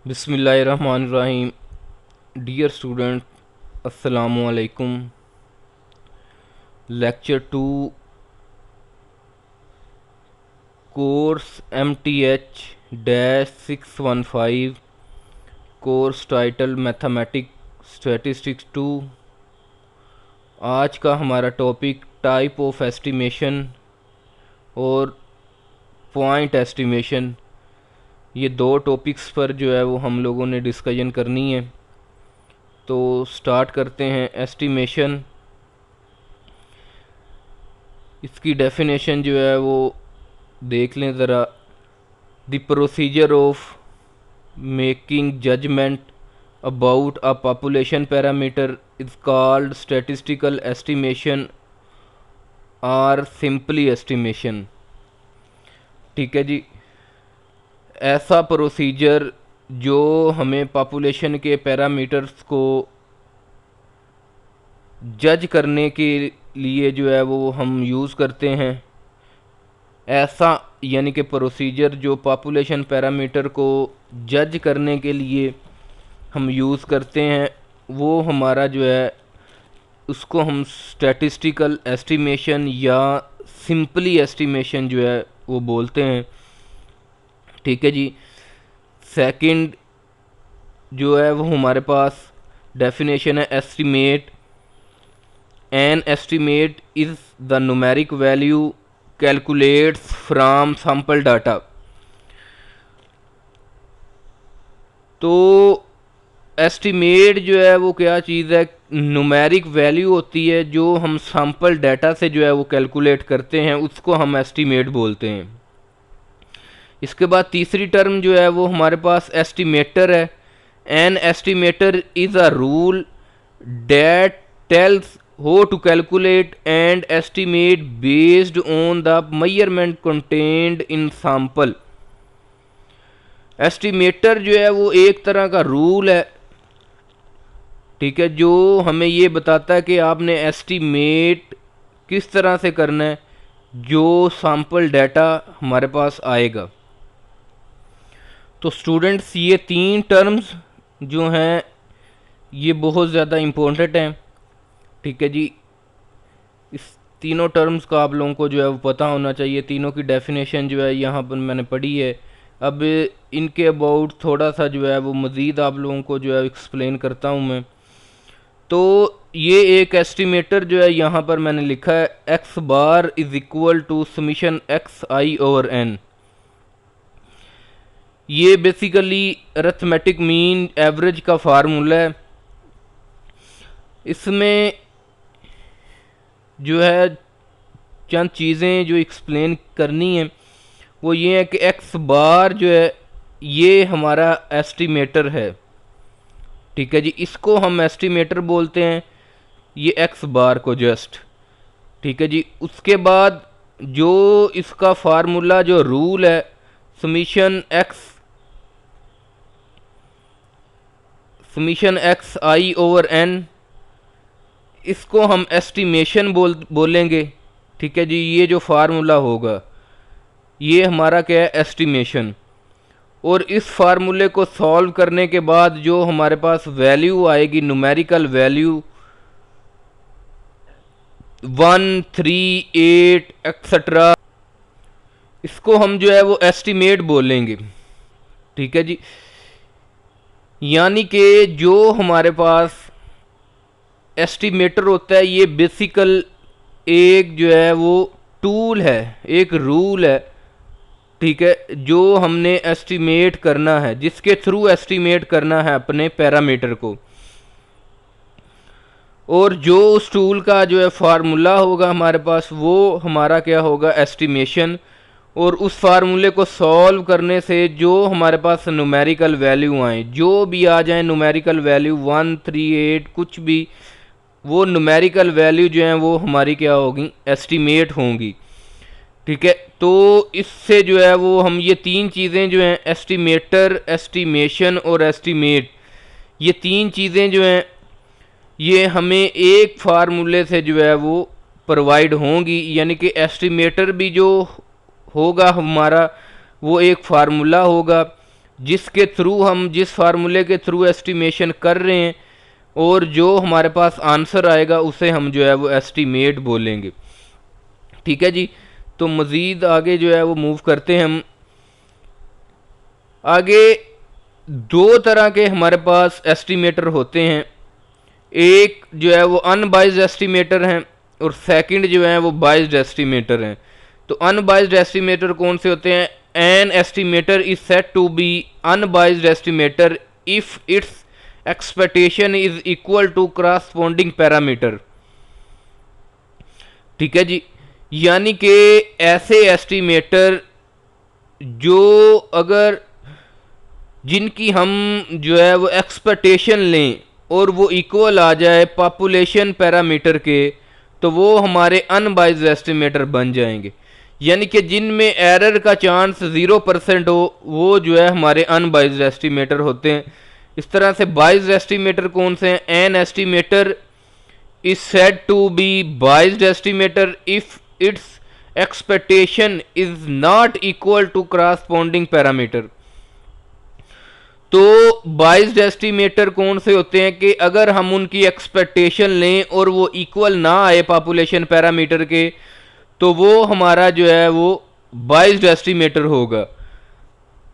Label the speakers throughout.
Speaker 1: बिस्मिल्लाहिर्रहमानिर्रहीम। Dear student, अस्सलामुअलैकुम। Lecture 2 course MTH-615, course title mathematics statistics 2। आज का हमारा टॉपिक टाइप ऑफ एस्टिमेशन और पॉइंट एस्टिमेशन, ये दो टॉपिक्स पर जो है वो हम लोगों ने डिस्कशन करनी है। तो स्टार्ट करते हैं। एस्टिमेशन, इसकी डेफिनेशन जो है वो देख लें ज़रा। The procedure of making judgement about a population parameter is called statistical estimation और सिंपली एस्टिमेशन। ठीक है जी। ऐसा प्रोसीजर जो हमें पॉपुलेशन के पैरामीटर्स को जज करने के लिए जो है वो हम यूज़ करते हैं, ऐसा यानी कि प्रोसीजर जो पॉपुलेशन पैरामीटर को जज करने के लिए हम यूज़ करते हैं, वो हमारा जो है उसको हम स्टैटिस्टिकल एस्टिमेशन या सिंपली एस्टिमेशन जो है वो बोलते हैं। ठीक है जी। सेकंड जो है वो हमारे पास डेफिनेशन है estimate. An estimate is the numeric value calculates from sample data. तो एस्टिमेट जो है वो क्या चीज़ है? न्यूमेरिक वैल्यू होती है जो हम सैम्पल डाटा से जो है वो कैलकुलेट करते हैं, उसको हम एस्टिमेट बोलते हैं। इसके बाद तीसरी टर्म जो है वो हमारे पास एस्टिमेटर है। An estimator is a rule that tells how to calculate and estimate based on the measurement contained in sample। Estimator जो है वो एक तरह का रूल है, ठीक है, जो हमें ये बताता है कि आपने एस्टिमेट किस तरह से करना है जो सैम्पल डाटा हमारे पास आएगा। तो स्टूडेंट्स, ये तीन टर्म्स जो हैं ये बहुत ज़्यादा इम्पोर्टेंट हैं। ठीक है जी। इस तीनों टर्म्स का आप लोगों को जो है वो पता होना चाहिए। तीनों की डेफिनेशन जो है यहाँ पर मैंने पढ़ी है। अब इनके अबाउट थोड़ा सा जो है वो मज़ीद आप लोगों को जो है एक्सप्लेन करता हूँ मैं। तो ये एक एस्टिमेटर जो है यहाँ पर मैंने लिखा है x bar is equal to summation x i over n. ये बेसिकली अरिथमेटिक मीन एवरेज का फार्मूला है। इसमें जो है चंद चीज़ें जो एक्सप्लेन करनी है वो ये है कि एक्स बार जो है ये हमारा एस्टिमेटर है। ठीक है जी। इसको हम एस्टिमेटर बोलते हैं, ये एक्स बार को जस्ट। ठीक है जी। उसके बाद जो इसका फार्मूला जो रूल है summation x i over n, इसको हम एस्टिमेशन बोलेंगे। ठीक है जी। ये जो फार्मूला होगा ये हमारा क्या है? एस्टिमेशन। और इस फार्मूले को सॉल्व करने के बाद जो हमारे पास वैल्यू आएगी, न्यूमेरिकल वैल्यू 1, 3, 8 एक्सेट्रा, इसको हम जो है वो एस्टिमेट बोलेंगे। ठीक है जी। यानी कि जो हमारे पास एस्टिमेटर होता है ये बेसिकल एक जो है वो टूल है, एक रूल है। ठीक है, जो हमने एस्टिमेट करना है, जिसके थ्रू एस्टिमेट करना है अपने पैरामीटर को। और जो उस टूल का जो है फार्मूला होगा हमारे पास, वो हमारा क्या होगा? एस्टिमेशन। और उस फार्मूले को सॉल्व करने से जो हमारे पास न्यूमेरिकल वैल्यू आए, जो भी आ जाए न्यूमेरिकल वैल्यू 1, 3, 8 कुछ भी, वो न्यूमेरिकल वैल्यू जो है वो हमारी क्या होगी? एस्टिमेट होंगी। ठीक है। तो इससे जो है वो हम ये तीन चीज़ें जो हैं, एस्टिमेटर, एस्टिमेशन और एस्टिमेट, ये तीन चीज़ें जो हैं ये हमें एक फार्मूले से जो है वो प्रोवाइड होंगी। यानी कि एस्टिमेटर भी जो होगा हमारा वो एक फार्मूला होगा, जिसके थ्रू हम जिस फार्मूले के थ्रू एस्टिमेशन कर रहे हैं, और जो हमारे पास आंसर आएगा उसे हम जो है वो एस्टीमेट बोलेंगे। ठीक है जी। तो मज़ीद आगे जो है वो मूव करते हैं हम आगे। दो तरह के हमारे पास एस्टीमेटर होते हैं, एक जो है वो अनबाइज्ड एस्टीमेटर हैं और सेकंड जो है वो बाइज्ड एस्टीमेटर हैं। तो अनबाइज्ड एस्टीमेटर कौन से होते हैं? An estimator is said to be unbiased estimator if its expectation is equal to corresponding parameter. ठीक है जी। यानी कि ऐसे एस्टीमेटर जो अगर जिनकी हम जो है वो एक्सपेक्टेशन लें और वो इक्वल आ जाए पॉपुलेशन पैरामीटर के, तो वो हमारे अनबाइज्ड एस्टिमेटर बन जाएंगे। यानी कि जिनमें एरर का चांस 0% हो, वो जो है हमारे अनबाइज्ड एस्टिमेटर होते हैं। इस तरह से बाइज्ड एस्टिमेटर कौन से हैं? An estimator is said to be biased estimator if its expectation is not equal to corresponding parameter. तो बाइज्ड एस्टिमेटर कौन से होते हैं कि अगर हम उनकी एक्सपेक्टेशन लें और वो इक्वल ना आए पॉपुलेशन पैरामीटर के, तो वो हमारा जो है वो बाइज्ड एस्टिमेटर होगा।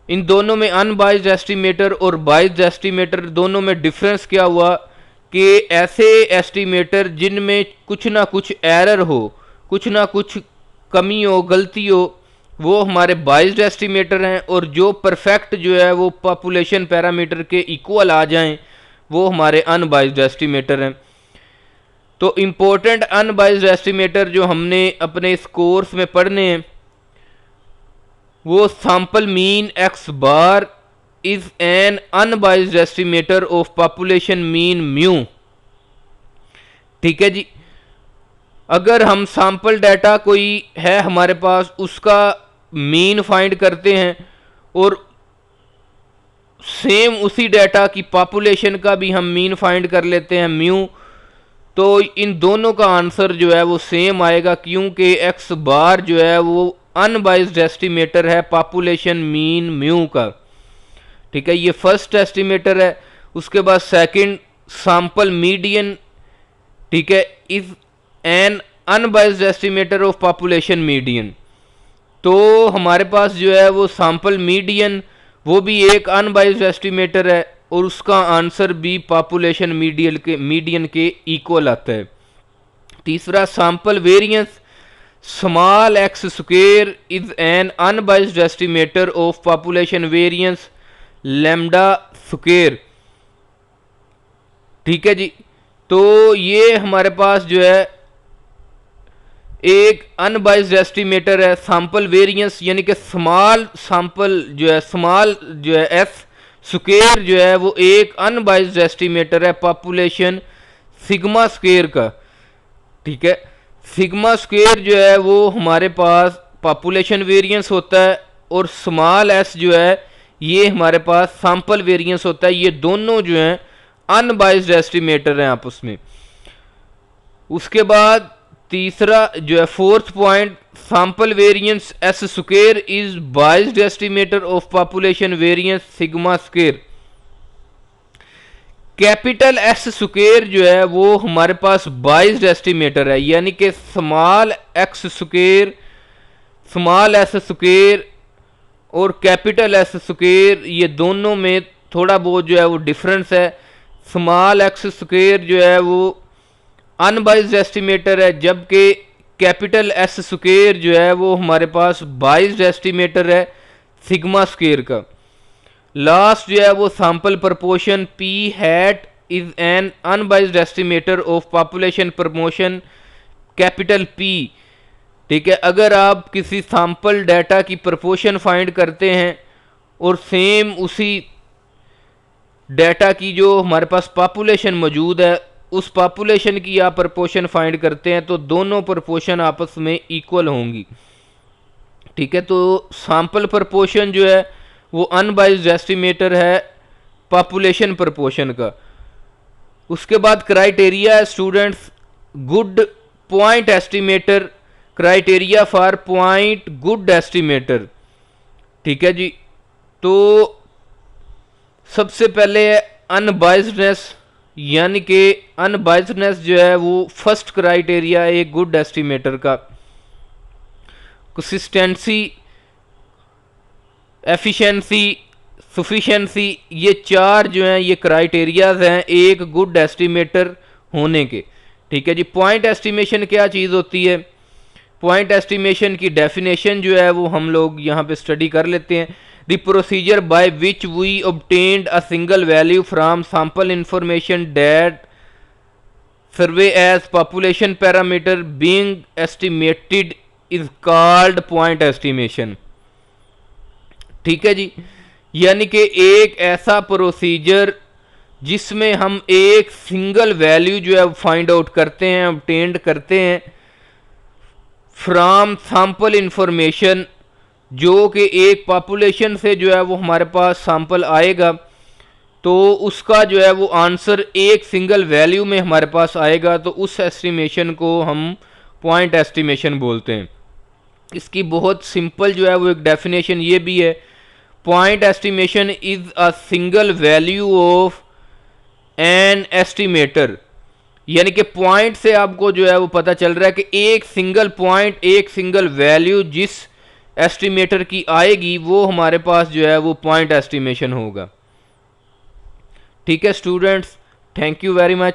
Speaker 1: इन दोनों में अनबाइज्ड एस्टिमेटर और बाइज्ड एस्टिमेटर दोनों में डिफरेंस क्या हुआ कि ऐसे एस्टिमेटर जिनमें कुछ ना कुछ एरर हो, कुछ ना कुछ कमी हो, गलती हो, वो हमारे बाइज्ड एस्टिमेटर हैं, और जो परफेक्ट जो है वो पॉपुलेशन पैरामीटर के इक्वल आ जाएं, वो हमारे अनबाइज्ड एस्टिमेटर हैं। तो इम्पोर्टेंट अनबाइज्ड एस्टिमेटर जो हमने अपने इस कोर्स में पढ़ने हैं, वो sample mean x bar is an unbiased estimator of population mean mu. ठीक है जी। अगर हम सैंपल डाटा कोई है हमारे पास, उसका मीन फाइंड करते हैं और सेम उसी डाटा की पॉपुलेशन का भी हम मीन फाइंड कर लेते हैं म्यू, तो इन दोनों का आंसर जो है वो सेम आएगा, क्योंकि एक्स बार जो है वो अनबाइज्ड एस्टिमेटर है पॉपुलेशन मीन म्यू का। ठीक है, ये फर्स्ट एस्टिमेटर है। उसके बाद सेकंड सैंपल मीडियन, ठीक है, is an unbiased estimator of population median. तो हमारे पास जो है वो सैंपल मीडियन, वो भी एक अनबाइज्ड एस्टिमेटर है और उसका आंसर भी पॉपुलेशन मीडियन के इक्वल आता है। तीसरा sample variance small x square is an unbiased estimator of population variance lambda square. ठीक है जी। तो ये हमारे पास जो है एक अनबाइज्ड एस्टिमेटर है सैंपल वेरिएंस, यानी कि स्मॉल सैंपल जो है एस स्क्वायर जो है वो एक अनबाइज्ड एस्टिमेटर है पॉपुलेशन सिग्मा स्क्वायर का। ठीक है, सिग्मा स्क्वायर जो है वो हमारे पास पॉपुलेशन वेरिएंस होता है और स्मॉल एस जो है ये हमारे पास सैंपल वेरिएंस होता है। ये दोनों जो हैं अनबाइज्ड एस्टिमेटर हैं आपस में। उसके बाद तीसरा जो है fourth point, sample variance S square is biased estimator of population variance sigma square. Capital S square जो है वो हमारे पास बाइज्ड एस्टिमेटर है, यानी कि small x square, small S square और कैपिटल एस स्क्वायर, ये दोनों में थोड़ा बहुत जो है वो डिफरेंस है। स्मॉल एक्स स्क्वायर जो है वो अनबाइज्ड एस्टिमेटर है, जबकि कैपिटल एस स्क्वायर जो है वो हमारे पास बाइज्ड एस्टिमेटर है सिग्मा स्क्वायर का। लास्ट जो है वो sample proportion P hat is an unbiased estimator of population proportion capital P. ठीक है, अगर आप किसी सैंपल डाटा की प्रपोर्शन फाइंड करते हैं और सेम उसी डाटा की जो हमारे पास पॉपुलेशन मौजूद है, उस पॉपुलेशन की आप प्रपोर्शन फाइंड करते हैं, तो दोनों प्रपोर्शन आपस में इक्वल होंगी। ठीक है, तो सैंपल प्रपोर्शन जो है वो अनबाइज्ड एस्टिमेटर है पॉपुलेशन प्रपोर्शन का। उसके बाद क्राइटेरिया है students good point estimator, criteria for point good estimator. ठीक है जी। तो सबसे पहले है अनबाइस्डनेस, यानी कि अनबाइस्डनेस जो है वो फर्स्ट क्राइटेरिया है एक गुड एस्टिमेटर का। कंसिस्टेंसी, एफिशिएंसी, सफिशिएंसी, ये चार जो हैं ये क्राइटेरियाज हैं एक गुड एस्टिमेटर होने के। ठीक है जी। पॉइंट एस्टिमेशन क्या चीज़ होती है? पॉइंट एस्टिमेशन की डेफिनेशन जो है वो हम लोग यहाँ पे स्टडी कर लेते हैं। The procedure by which we obtained a single value from sample information that serves as population parameter being estimated is called point estimation. ठीक है जी। यानी कि एक ऐसा प्रोसीजर जिसमें हम एक सिंगल वैल्यू जो है फाइंड आउट करते हैं, ऑब्टेन्ड करते हैं फ्रॉम सैंपल इंफॉर्मेशन, जो कि एक पॉपुलेशन से जो है वो हमारे पास सैंपल आएगा, तो उसका जो है वो आंसर एक सिंगल वैल्यू में हमारे पास आएगा, तो उस एस्टिमेशन को हम पॉइंट एस्टिमेशन बोलते हैं। इसकी बहुत सिंपल जो है वो एक डेफिनेशन ये भी है, point estimation is a single value of an estimator. यानी कि पॉइंट से आपको जो है वो पता चल रहा है कि एक सिंगल पॉइंट, एक सिंगल वैल्यू जिस एस्टिमेटर की आएगी वो हमारे पास जो है वो पॉइंट एस्टिमेशन होगा। ठीक है students, thank you very much.